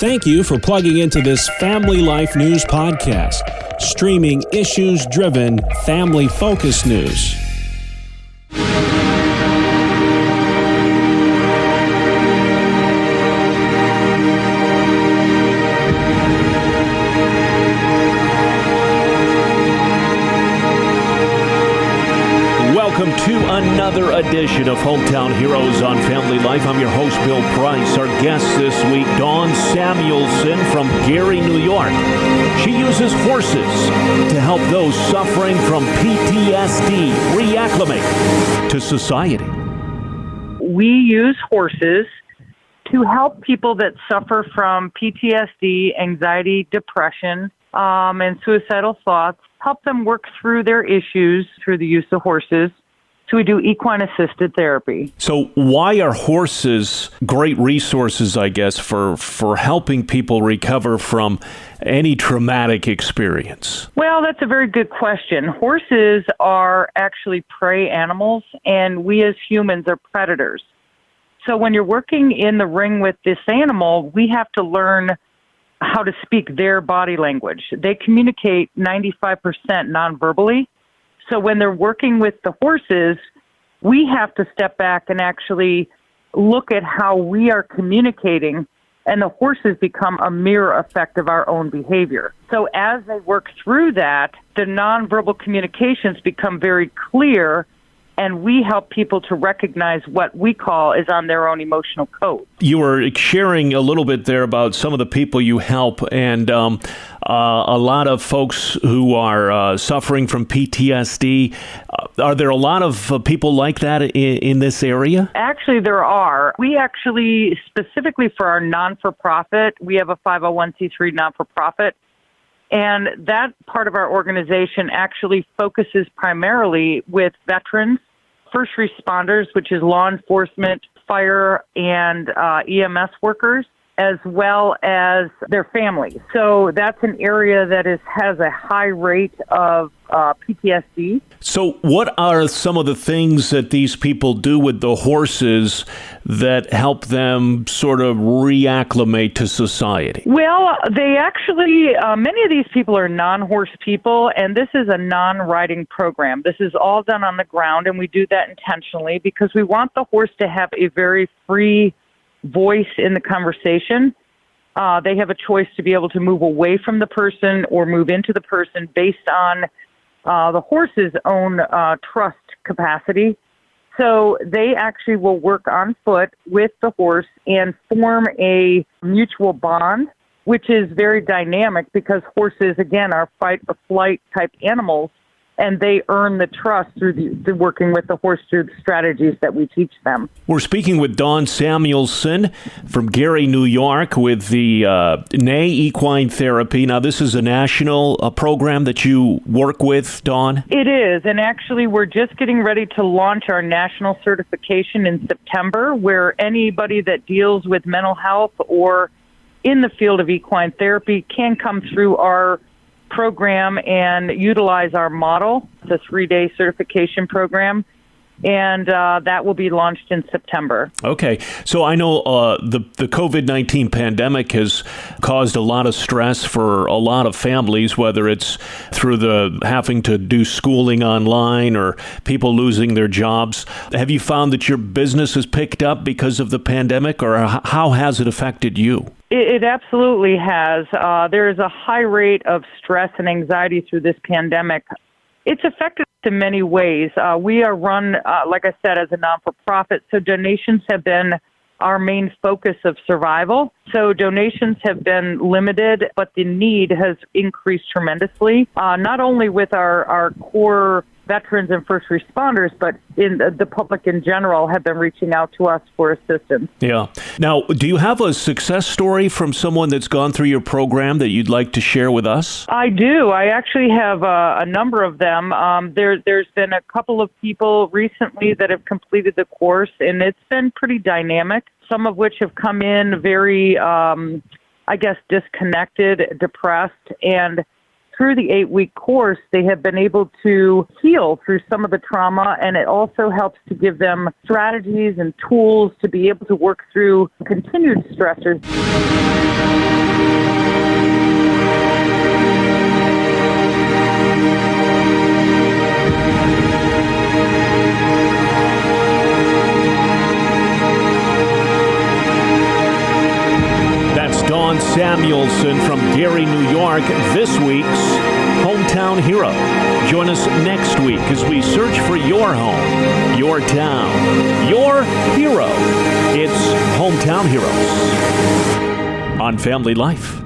Thank you for plugging into this Family Life News podcast, streaming issues-driven, family-focused news. Welcome to another edition of Hometown Heroes on Family Life. I'm your host, Bill Price. Our guest this week, Dawn Samuelson from Gerry, New York. She uses horses to help those suffering from PTSD reacclimate to society. We use horses to help people that suffer from PTSD, anxiety, depression, and suicidal thoughts, help them work through their issues through the use of horses. So we do equine-assisted therapy. So why are horses great resources, I guess, for helping people recover from any traumatic experience? Well, that's a very good question. Horses are actually prey animals, and we as humans are predators. So when you're working in the ring with this animal, we have to learn how to speak their body language. They communicate 95% non-verbally. So when they're working with the horses, we have to step back and actually look at how we are communicating, and the horses become a mirror effect of our own behavior. So as they work through that, the nonverbal communications become very clear, and we help people to recognize what we call is on their own emotional code. You were sharing a little bit there about some of the people you help, and a lot of folks who are suffering from PTSD. Are there a lot of people like that in this area? Actually, there are. We actually, specifically for our non-for-profit, we have a 501c3 non-for-profit, and that part of our organization actually focuses primarily with veterans, first responders, which is law enforcement, fire, and EMS workers, as well as their families. So that's an area that has a high rate of PTSD. So what are some of the things that these people do with the horses that help them sort of reacclimate to society? Well, they actually, many of these people are non-horse people, and this is a non-riding program. This is all done on the ground, and we do that intentionally because we want the horse to have a very free voice in the conversation. They have a choice to be able to move away from the person or move into the person based on the horse's own trust capacity. So they actually will work on foot with the horse and form a mutual bond, which is very dynamic because horses, again, are fight or flight type animals, and they earn the trust through the working with the horse through the strategies that we teach them. We're speaking with Dawn Samuelson from Gerry, New York, with the NAY Equine Therapy. Now, this is a national program that you work with, Dawn? It is, and actually we're just getting ready to launch our national certification in September, where anybody that deals with mental health or in the field of equine therapy can come through our program and utilize our model, the 3-day certification program, and that will be launched in September. Okay. So I know the COVID-19 pandemic has caused a lot of stress for a lot of families, whether it's through the having to do schooling online or people losing their jobs. Have you found that your business has picked up because of the pandemic, or how has it affected you? It absolutely has. There is a high rate of stress and anxiety through this pandemic. It's affected us in many ways. We are run, like I said, as a non-for-profit, so donations have been our main focus of survival. So donations have been limited, but the need has increased tremendously, not only with our core veterans and first responders, but in the public in general have been reaching out to us for assistance. Yeah. Now, do you have a success story from someone that's gone through your program that you'd like to share with us? I do. I actually have a number of them. There's been a couple of people recently that have completed the course, and it's been pretty dynamic, some of which have come in very, disconnected, depressed, and through the 8-week course, they have been able to heal through some of the trauma, and it also helps to give them strategies and tools to be able to work through continued stressors. Samuelson from Gerry, New York, this week's Hometown Hero. Join us next week as we search for your home, your town, your hero. It's Hometown Heroes on Family Life.